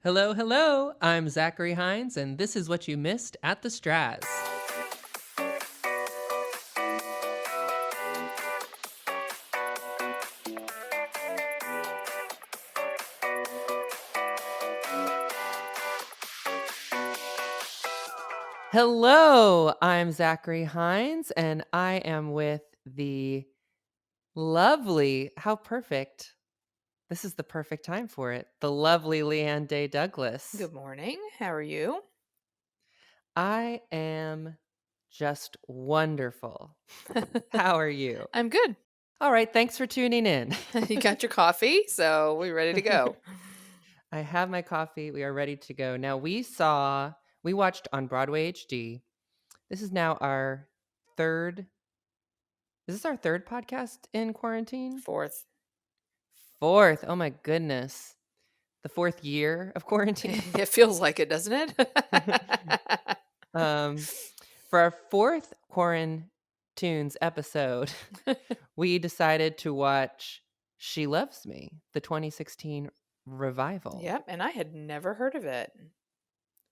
Hello, hello. I'm Zachary Hines, and this is what you missed at the Straz. Hello, I'm Zachary Hines, and I am with the lovely, how perfect. This is the perfect time for it. The lovely LeeAnn Day Douglas. Good morning. How are you? I am just wonderful. How are you? I'm good. All right, thanks for tuning in. You got your coffee, so we're ready to go. I have my coffee. We are ready to go. Now, we watched on Broadway HD. This is now our third. Is this our third podcast in quarantine? Fourth. Fourth. Oh my goodness. The fourth year of quarantine. It feels like it, doesn't it? um, for our fourth Quarantunes episode, we decided to watch She Loves Me, the 2016 revival. Yep, and I had never heard of it.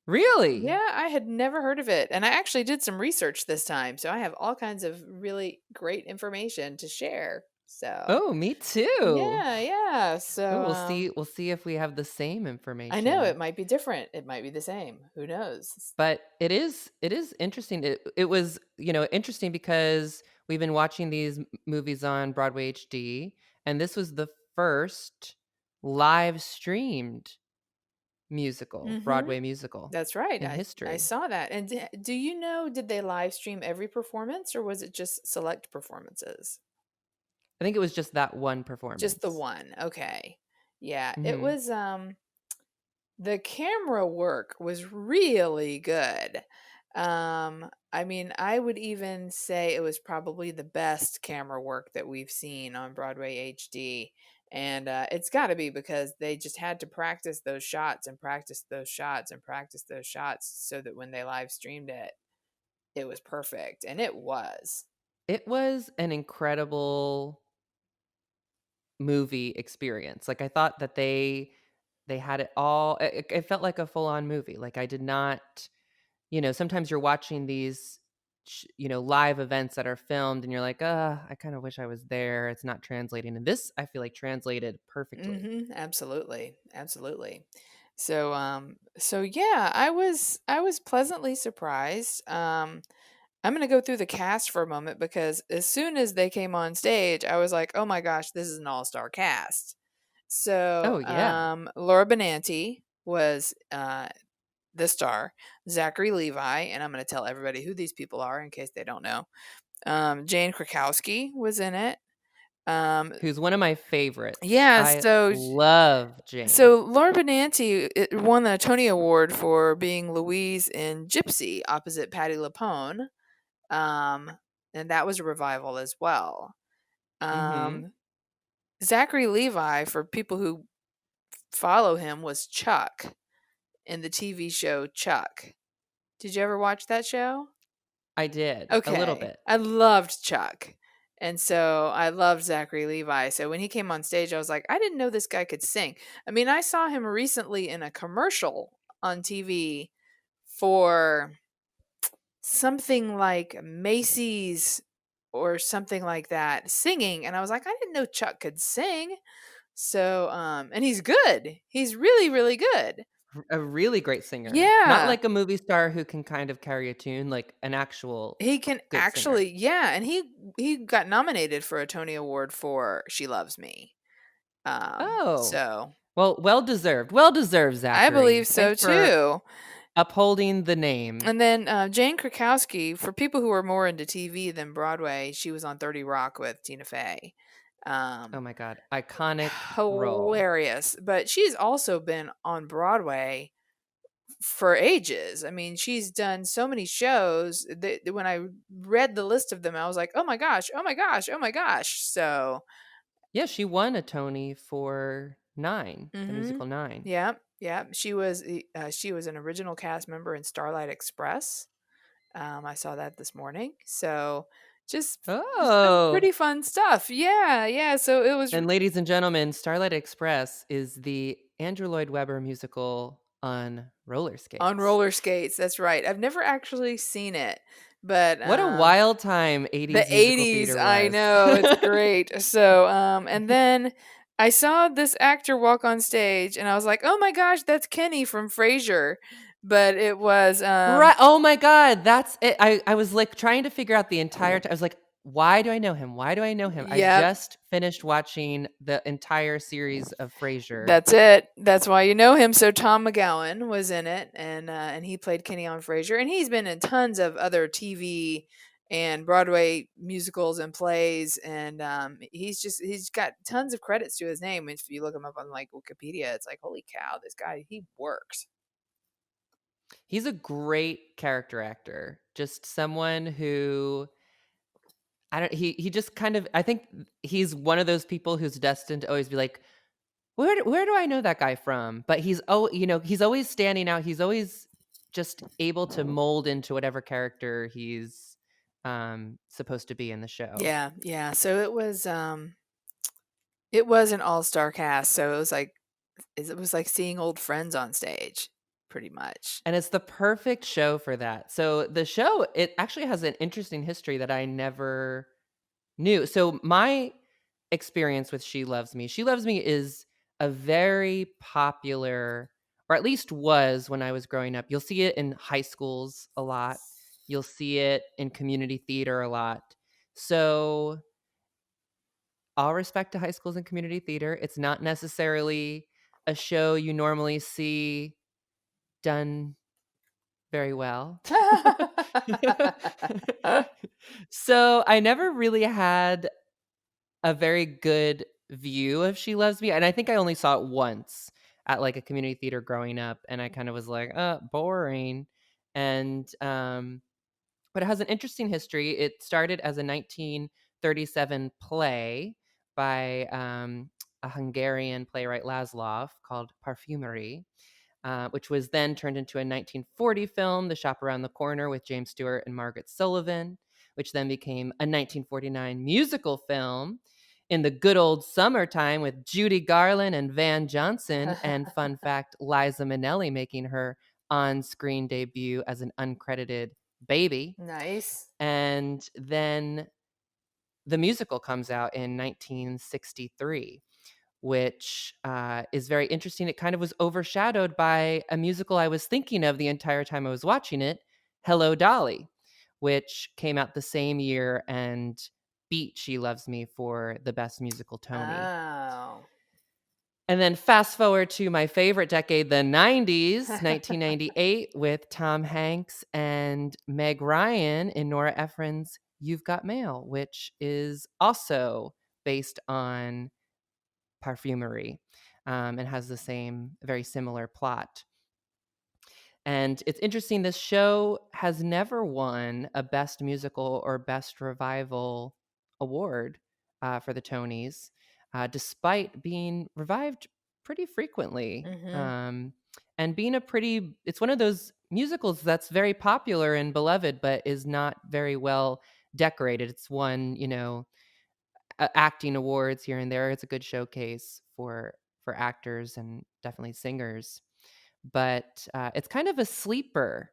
Really? Yeah, I had never heard of it. And I actually did some research this time, so I have all kinds of really great information to share. So, Oh, me too. yeah. Oh, So, we'll see if we have the same I know information. it might be different. It might be the same. Who knows? But it is interesting. It was, interesting because we've been watching these movies on Broadway HD, and this was the first live streamed Mm-hmm. Broadway musical That's right. in I history. saw that. And do you know, did they live stream every performance or was it just select performances? I think it was just that one Just the performance. one. Okay. Yeah, it Mhm. was the camera work was really good. I mean, I would even say it was probably the best camera work that we've seen on Broadway HD. And it's got to be because they just had to practice those shots and practice those shots and practice those shots so that when they live streamed it, it was perfect. And it was. It was an incredible movie experience. Like, I thought that they had it all. It felt like a full-on movie. Like, I did not, sometimes you're watching these live events that are filmed and you're like, I kind of wish I was there. It's not translating. And this, I feel like, translated perfectly. Absolutely. Absolutely. So yeah, I was pleasantly surprised. I'm going to go through the cast for a moment because as soon as they came on stage, I was like, "Oh my gosh, this is an all-star cast." So, Oh yeah. Laura Benanti was the star, Zachary Levi, and I'm going to tell everybody who these people are in case they don't know. Jane Krakowski was in it. Um, Who's one of my favorites. yeah, I so love Jane. so Laura Benanti won the Tony Award for being Louise in Gypsy opposite Patti LuPone. Um, and that was a revival as well. Mhm. Um, Zachary Levi, for people who follow him, was Chuck in the TV show Chuck. Did you ever watch that show? I did a little Okay. bit. I loved Chuck. And so I loved Zachary Levi. So when he came on stage, I was like, I didn't know this guy could sing. I mean, I saw him recently in a commercial on TV for something like Macy's or something like that singing. And I was like, I didn't know Chuck could sing. So, and he's good. He's really, really good. A really great singer. Not Yeah. like a movie star who can kind of carry a tune, like an actual He can good singer. actually, yeah, and he got nominated for a Tony Award for She Loves Me. Oh. So Well, well deserved, I Zachary. believe so Thanks for too. upholding the name. And then Jane Krakowski, for people who are more into TV than Broadway, she was on 30 Rock with Tina Fey. Oh Um, my god, iconic role. Hilarious, but she's also been on Broadway for ages. I mean, she's done so many shows that when I read the list of them, I was like, "Oh my gosh, oh my gosh, oh my gosh." So, Yeah, she won a Tony for 9, the mhm. musical 9. Yeah, yeah. She was an original cast member in Starlight Express. I saw that this morning. So, just some Oh! pretty fun stuff. Yeah, yeah. So it was And ladies and gentlemen, Starlight Express is the Andrew Lloyd Webber musical on roller On skates. roller skates, that's right. I've never actually seen it, but, What a wild time the 80s musical '80s, theater I was. know, it's great. So, and then I saw this actor walk on stage, and I was like, "Oh my gosh, that's Kenny from Frasier." But it was, Right. Oh my god, that's it. I was, like, trying to figure out the entire time. I was like, "Why do I know him? Why do I know him?" I yep, just finished watching the entire series of Frasier. that's it. That's why you know him. So Tom McGowan was in it, and he played Kenny on Frasier, and he's been in tons of other TV and Broadway musicals and plays, and he's got tons of credits to his name. If you look him up on like Wikipedia, it's like holy cow, this guy he works. He's a great character actor. Just someone who I don't he just kind of I think he's one of those people who's destined to always be like, where do I know that guy from?" But he's always standing out. He's always just able to mold into whatever character he's supposed to be in the show. Yeah, yeah. So it was an all-star cast. So it was like seeing old friends on stage, pretty much. And it's the perfect show for that. So the show, it actually has an interesting history that I never knew. So my experience with She Loves Me is a very popular, or at least was when I was growing up. You'll see it in high schools a lot. You'll see it in community theater a lot. So all respect to high schools and community theater. It's not necessarily a show you normally see done very well. So I never really had a very good view of She Loves Me, and I think I only saw it once at, like, a community theater growing up, and I kind of was like, boring." And, but it has an interesting history. It started as a 1937 play by, a Hungarian playwright, Laszlo, called Parfumerie, which was then turned into a 1940 film, The Shop Around the Corner, with James Stewart and Margaret Sullivan, which then became a 1949 musical film in the good old summertime with Judy Garland and Van Johnson. And fun fact, Liza Minnelli making her on screen debut as an uncredited baby. Nice. And then the musical comes out in 1963, which is very interesting. It kind of was overshadowed by a musical I was thinking of the entire time I was watching it, Hello, Dolly, which came out the same year and beat She Loves Me for the Best Musical Tony. Oh. And then fast forward to my favorite decade, the 90s, 1998, with Tom Hanks and Meg Ryan in Nora Ephron's You've Got Mail, which is also based on Parfumerie, and has the same very similar plot. And it's interesting, this show has never won a Best Musical or Best Revival award for the Tonys, despite being revived pretty frequently. Mhm. And being it's one of those musicals that's very popular and beloved, but is not very well decorated. It's won, acting awards here and there. It's a good showcase for actors and definitely singers, but it's kind of a sleeper.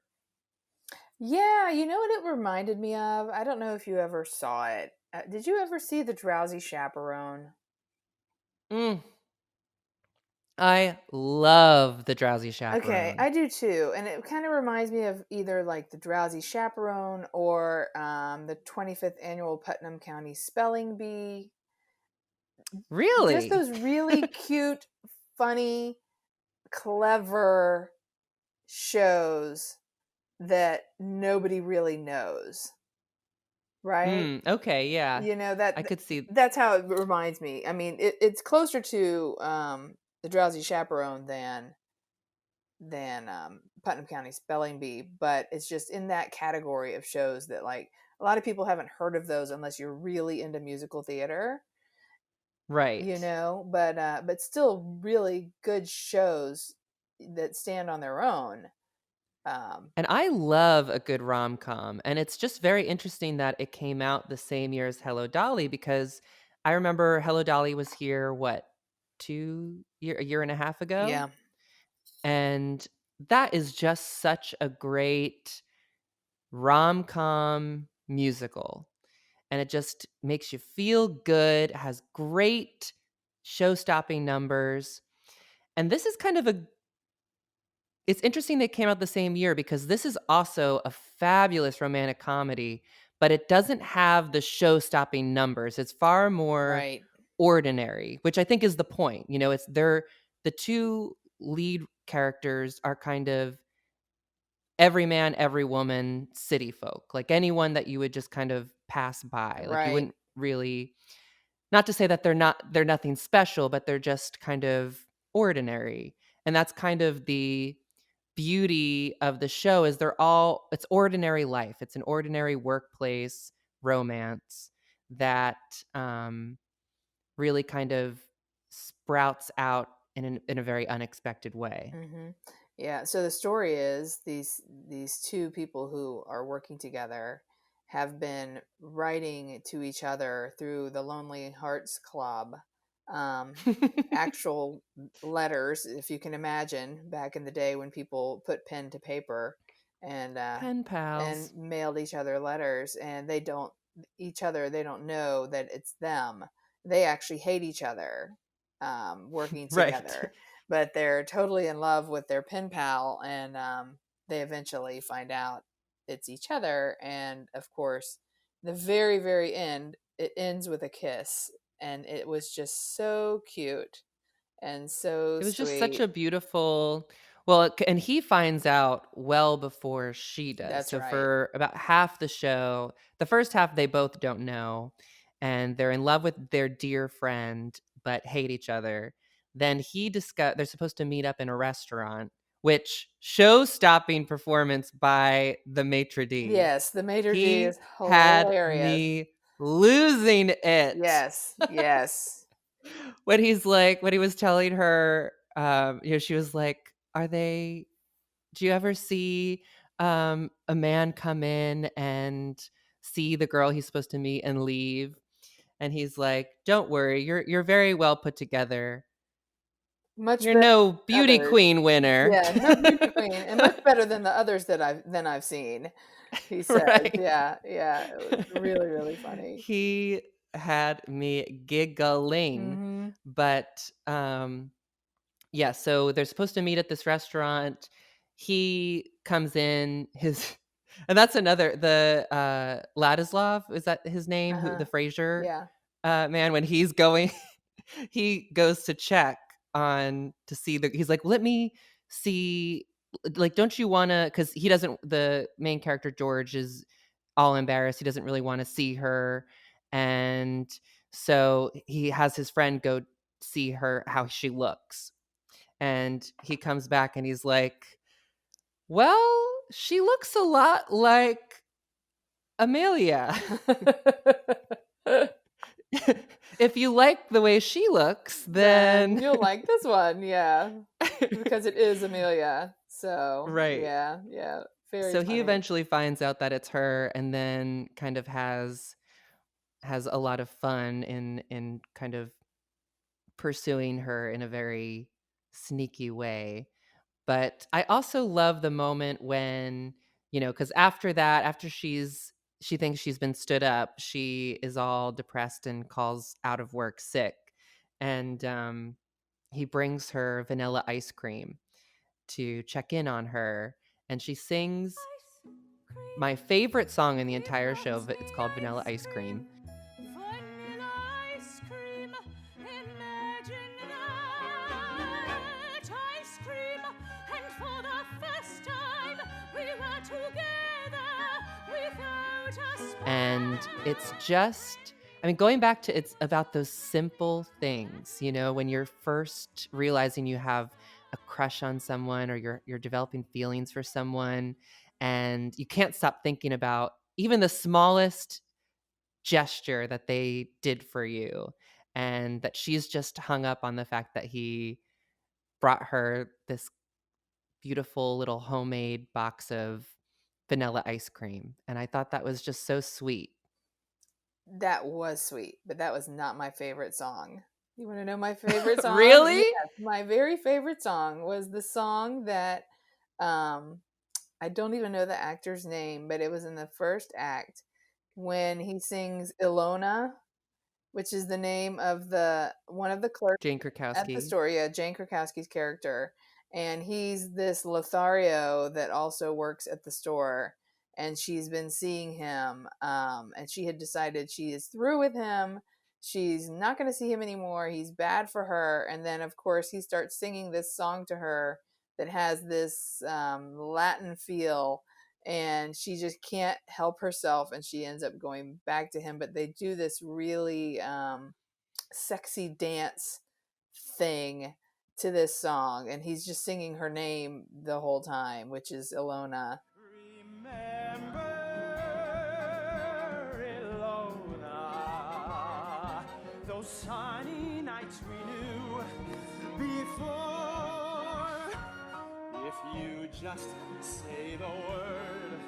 Yeah, you know what it reminded me of? I don't know if you ever saw it. Did you ever see The Drowsy Chaperone? Mm, I love The Drowsy Okay, Chaperone. I do too. And it kind of reminds me of either like The Drowsy Chaperone or the 25th annual Putnam County Spelling Bee. Just Really? those really cute, funny, clever shows that nobody really knows, right? Okay, yeah, You know I could see. that's how it reminds me. I mean, it's closer to the Drowsy Chaperone than Putnam County Spelling Bee, but it's just in that category of shows that like a lot of people haven't heard of those unless you're really into musical theater, you Right. know. But still really good shows that stand on their own. Um, And I love a good rom-com, and it's just very interesting that it came out the same year as Hello, Dolly, because I remember Hello, Dolly was here, what, 2 a year and a half ago, Yeah. and that is just such a great rom-com musical, and it just makes you feel good, has great show-stopping numbers, and this is kind of a it's interesting they came out the same year because this is also a fabulous romantic comedy, but it doesn't have the show-stopping numbers. It's far more Right. ordinary, which I think is the point. You know, it's they're the 2 lead characters are kind of every man, every woman city folk, like anyone that you would just kind of pass by. Like you Right. wouldn't really not to say that they're nothing special, but they're just kind of ordinary. And that's kind of the beauty of the show is it's ordinary life. It's an ordinary workplace romance that really kind of sprouts out in a very unexpected way. Hmm. Yeah. So the story is these two people who are working together have been writing to each other through the Lonely Hearts Club, um, actual letters, if you can imagine, back in the day when people put pen to paper and Pen pals. mailed each other letters, and they don't know that it's them. They actually hate each other, working Right. together, but they're totally in love with their pen pal, and they eventually find out it's each other. And of course, the very, very end, it ends with a kiss, and it was just so cute and so It was just such a sweet. beautiful well, and he finds out well before she does. That's So right. for about half the show, the first half they both don't know and they're in love with their dear friend but hate each other. Then they're supposed to meet up in a restaurant, which show-stopping performance by the maitre d'. Yes, the maitre d' is He had hilarious. me losing it. Yes, yes. When he was telling her, she was like, do you ever see a man come in and see the girl he's supposed to meet and leave? And he's like, don't worry, you're very well put together. Much You're better no than beauty others. queen winner. Yeah, no beauty queen, and much better than the others that I've seen, he says. Right. Yeah, yeah, it was really, really funny. He had me giggling. Mhm. But yeah, so they're supposed to meet at this restaurant. He comes in, his and that's another Ladislav, is that his name? Who Uh-huh. the Frasier Yeah. man, when he's going he goes to check on to see he's like, "Let me see, like, don't you wanna?" Because he doesn't the main character, George, is all embarrassed. He doesn't really wanna see her, and so he has his friend go see her how she looks. And he comes back and he's like, "Well, she looks a lot like Amelia. If you like the way she looks, Then then" you'll like this one, yeah, because it is Amelia. So, Right. yeah, yeah, very So he funny. eventually finds out that it's her and then kind of has a lot of fun in kind of pursuing her in a very sneaky way. But I also love the moment when, because after that, after she thinks she's been stood up, she is all depressed and calls out of work sick. And he brings her vanilla ice cream to check in on her. And she sings Ice cream, my favorite song in the he entire show, loves but the it's called Vanilla ice Ice cream. Cream. Vanilla ice cream, imagine that ice cream. And for the first time, we were together without a And it's spark. just, I mean, going back to it's about those simple things, when you're first realizing you have a crush on someone or you're developing feelings for someone and you can't stop thinking about even the smallest gesture that they did for you and that she's just hung up on the fact that he brought her this beautiful little homemade box of vanilla ice cream. And I thought that was just so sweet. That was sweet, but that was not my favorite song. You want to know my favorite song? Really? Yes, my very favorite song was the song that um I don't even know the actor's name, but it was in the first act when he sings Ilona, which is the name of the one of the clerks Jane at the Krakowski. store, yeah, Jane Krakowski's character. And he's this Lothario that also works at the store. And she's been seeing him. And she had decided she is through with him. She's not going to see him anymore. He's bad for her. And then, of course, he starts singing this song to her that has this Latin feel. And she just can't help herself. And she ends up going back to him. But they do this really sexy dance thing to this song, and he's just singing her name the whole time, which is Ilona. Remember, Ilona, those sunny nights we knew before. If you just say the word,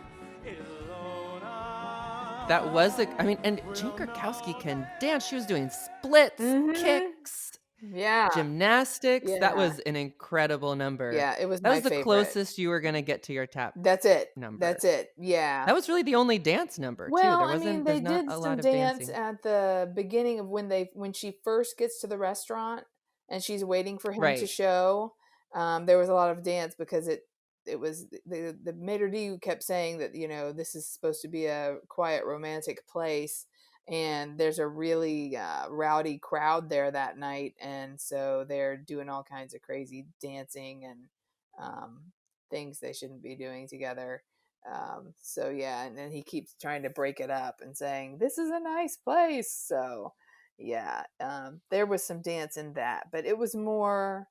Ilona. That was I mean, and Jane Krakowski can dance. She was doing splits, kicks, Yeah. gymnastics. That Yeah. was an incredible number. Yeah, it was That my was the favorite. closest you were gonna get to your tap That's it. number. That's it. Yeah. That was really the only dance number too. Well, There I mean, wasn't they there's not did a some lot of dance dancing. at the beginning of when she first gets to the restaurant and she's waiting for him to Right. show. There was a lot of dance because it was the maitre d' kept saying that this is supposed to be a quiet romantic place, and there's a really rowdy crowd there that night, and so they're doing all kinds of crazy dancing and things they shouldn't be doing together. So yeah, and then he keeps trying to break it up and saying, "This is a nice place." So yeah, there was some dance in that, but it was more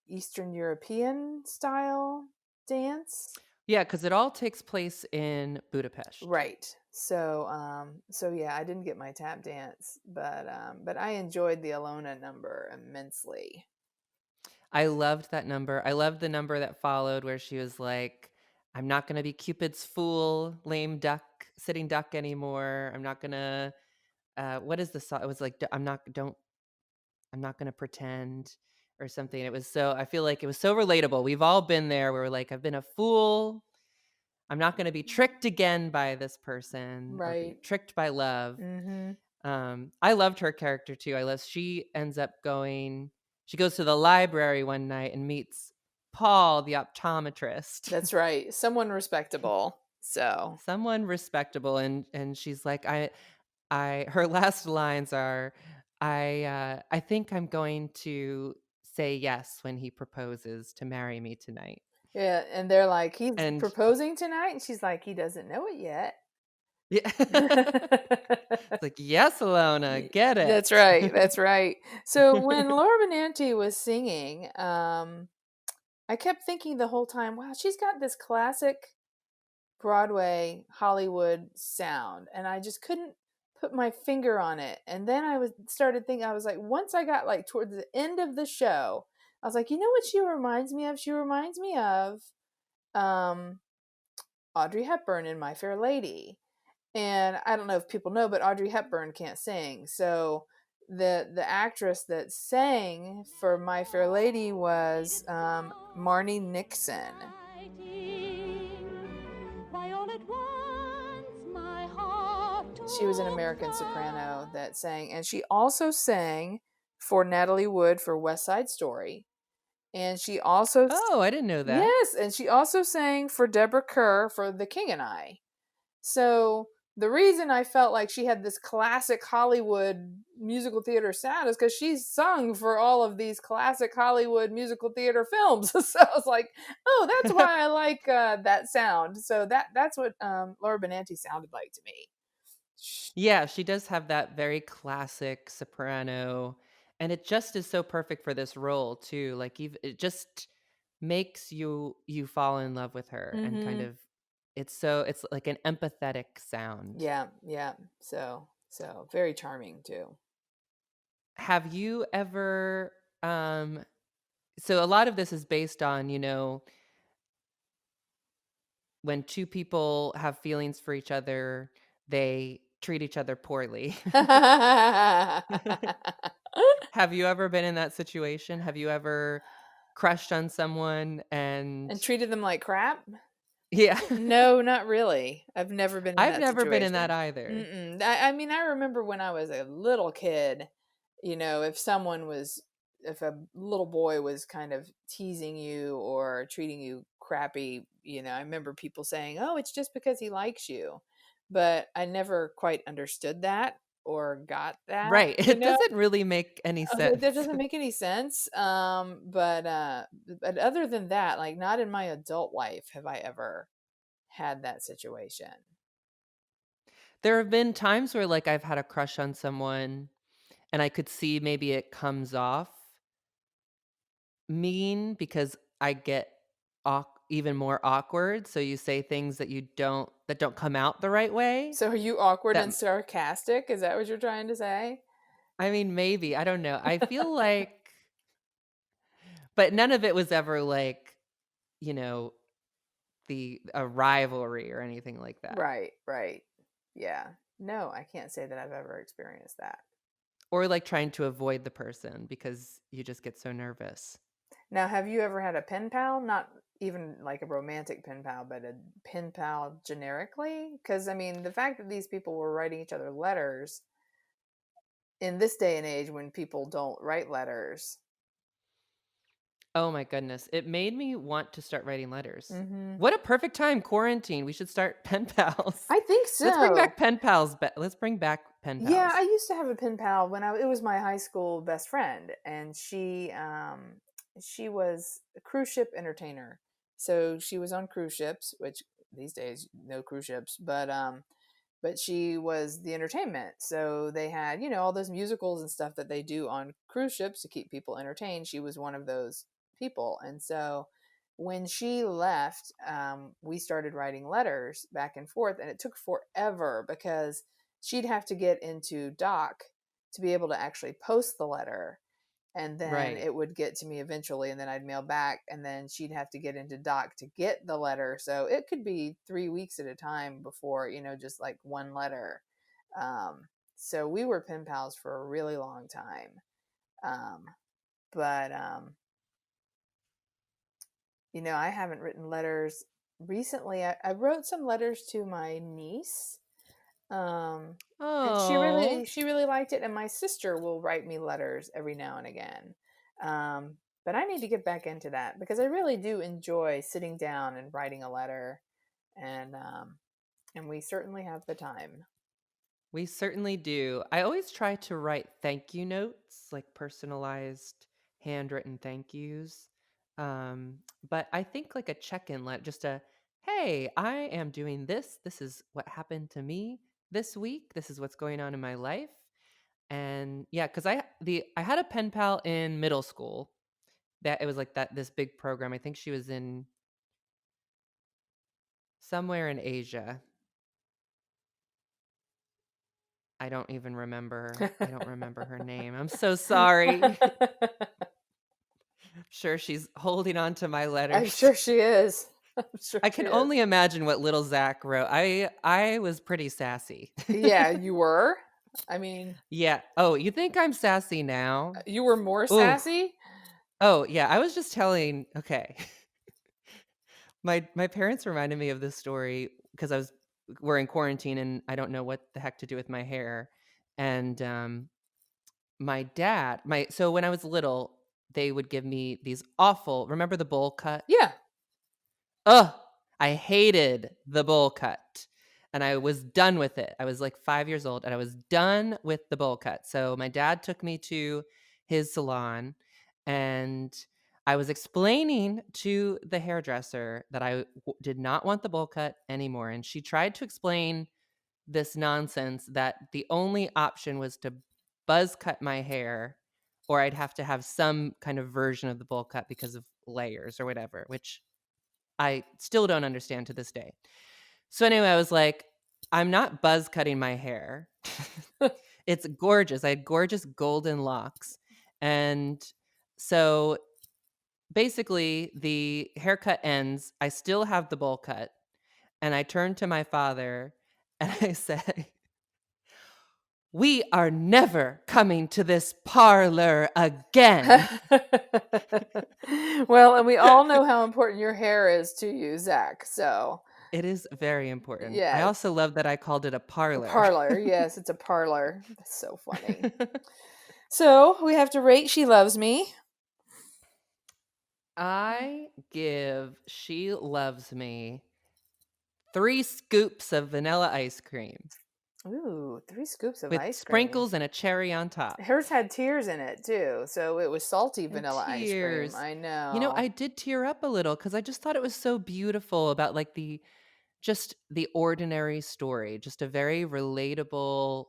Eastern European style dance. Yeah, because it all takes place in Budapest. Right. So so yeah, I didn't get my tap dance, but I enjoyed the Ilona number immensely. I loved that number. I loved the number that followed where she was like, "I'm not gonna be Cupid's fool, lame duck, sitting duck anymore. I'm not gonna." What is the song? It was like, I'm not gonna pretend," or something. It was so. I feel like it was so relatable. We've all been there. Where we're like, "I've been a fool. I'm not gonna be tricked again by this person or be Right. tricked by love." Mm-hmm. I loved her character too. She ends up she goes to the library one night and meets Paul, the optometrist. That's right. Someone respectable. So Someone respectable, and she's like, her last lines are, I think I'm going to say yes when he proposes to marry me tonight. yeah, and they're like, he's And proposing tonight, and she's like, he doesn't know it yet. yeah. It's like, yes, Ilona, get it. That's right. That's right. So when Laura Benanti was singing, I kept thinking the whole time, wow, she's got this classic Broadway Hollywood sound, and I just couldn't put my finger on it. And then started thinking, I was like, once I got like towards the end of the show, I was like, you know what she reminds me of? She reminds me of um, Audrey Hepburn in My Fair Lady. And I don't know if people know, but Audrey Hepburn can't sing. So the actress that sang for My Fair Lady was Marnie Nixon. She was an American soprano that sang, and she also sang for Natalie Wood for West Side Story. And she also Oh, I didn't know that. yes, and she also sang for Deborah Kerr for The King and I. So the reason I felt like she had this classic Hollywood musical theater sound is because she's sung for all of these classic Hollywood musical theater films. So I was like, oh, that's why I like that sound. So that's what Laura Benanti sounded like to me. Yeah, she does have that very classic soprano, and it just is so perfect for this role too. Like it just makes you fall in love with her and kind Mm-hmm. of it's like an empathetic sound. Yeah, yeah. So very charming too. Have you ever so a lot of this is based on, when two people have feelings for each other, they treat each other poorly. And Have you ever been in that situation? Have you ever crushed on someone and treated them like crap? yeah. No, not really. I've never been in I've that never been in that situation. either. Mm-mm. I mean, I remember when I was a little kid, if a little boy was kind of teasing you or treating you crappy, I remember people saying, "Oh, it's just because he likes you." But I never quite understood that or got that, Right. It doesn't really make any sense. that doesn't make any sense. But other than that, like not in my adult life have I ever had that situation. There have been times where, like, I've had a crush on someone and I could see maybe it comes off mean because I get even more awkward, so you say things that don't come out the right way. So are you awkward That and sarcastic? Is that what you're trying to say? I mean, maybe, I don't know. I feel like but none of it was ever like, you know, a rivalry or anything like that. Right, right. Yeah. No, I can't say that I've ever experienced that. Or like trying to avoid the person because you just get so nervous. Now, have you ever had a pen pal? Not even like a romantic pen pal, but a pen pal generically? Because, I mean, the fact that these people were writing each other letters in this day and age when people don't write letters. Oh my goodness. It made me want to start writing letters. Mm-hmm. What a perfect time, quarantine. We should start pen pals. I think Let's bring so. back pen pals. Let's bring back pen Yeah, I pals. used to have a pen pal it was my high school best friend, and she was a cruise ship entertainer. So she was on cruise ships, which these days no cruise ships, but she was the entertainment. So they had, all those musicals and stuff that they do on cruise ships to keep people entertained. She was one of those people. And so when she left, we started writing letters back and forth, and it took forever because she'd have to get into doc to be able to actually post the letter, and then Right. it would get to me eventually, and then I'd mail back, and then she'd have to get into doc to get the letter. So it could be 3 weeks at a time before, just like one letter. So we were pen pals for a really long time. But I haven't written letters recently. I wrote some letters to my niece, and Oh, she really liked it. And my sister will write me letters every now and again. But I need to get back into that because I really do enjoy sitting down and writing a letter, and we certainly have the time. we certainly do. I always try to write thank you notes, like personalized handwritten thank yous. But I think like a check-in letter, just a hey, I am doing this. This is what happened to me this week. This is what's going on in my life. And yeah, because I had a pen pal in middle school that it was like this big program. I think she was in somewhere in Asia. I don't even remember. I don't remember her name. I'm so sorry. Sure she's holding on to my I'm letters. sure she is. I'm sure I she can is. only imagine what little Zach wrote. I was pretty sassy. Yeah, you were. I mean, Yeah. Oh, you think I'm sassy now? you were more Ooh. sassy? Oh, yeah. I was just telling. Okay. My parents reminded me of this story because we're in quarantine and I don't know what the heck to do with my hair. And my dad, so when I was little, they would give me these awful. Remember the bowl cut? Yeah. Ugh, I hated the bowl cut, and I was done with it. I was, like, 5 years old, and I was done with the bowl cut. So my dad took me to his salon, and I was explaining to the hairdresser that I did not want the bowl cut anymore, and she tried to explain this nonsense that the only option was to buzz cut my hair, or I'd have to have some kind of version of the bowl cut because of layers or whatever, which I still don't understand to this day. So anyway, I was like, I'm not buzz cutting my hair. It's gorgeous. I had gorgeous golden locks. And so basically the haircut ends. I still have the bowl cut. And I turned to my father and I said, We are never coming to this parlor again. Well, and we all know how important your hair is to you, Zach. So It is very important. I yes, also love that I called it a a parlor. parlor. Yes, it's a parlor. That's so funny. So we have to rate She Loves Me. I give She Loves Me 3 scoops of vanilla ice cream Ooh, 3 scoops of with ice cream. sprinkles and a cherry on top. Hers had tears in it too, so it was salty And vanilla ice cream. tears. I You know, know. I did tear up a little because I just thought it was so beautiful about like just the ordinary story, just a very relatable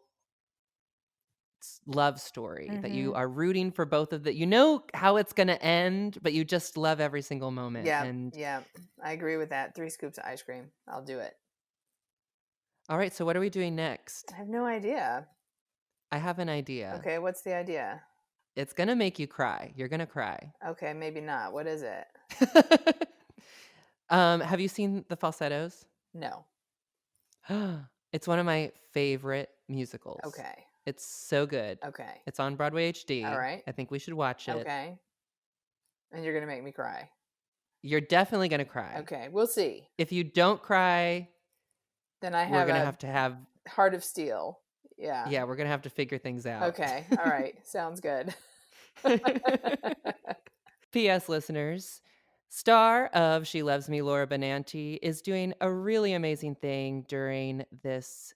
love story that you Mhm. are rooting for both of the you know how it's going to end, but you just love every single moment. Yeah, And yeah. I agree with that. 3 scoops of ice cream. I'll do it. all right, so what are we doing next? I have no idea. I have an idea. Okay, what's the idea? It's going to make you cry. You're going to cry. Okay, maybe not. What is it? Have you seen The Falsettos? No. It's one of my favorite musicals. Okay. It's so good. Okay. It's on Broadway HD. All right. I think we should watch it. Okay. And you're going to make me cry. You're definitely going to cry. Okay, we'll see. If you don't cry, Then I we're have going to a have to have heart of steel. Yeah. yeah, we're going to have to figure things out. Okay. All right. Sounds good. P.S. listeners, star of She Loves Me, Laura Benanti, is doing a really amazing thing during this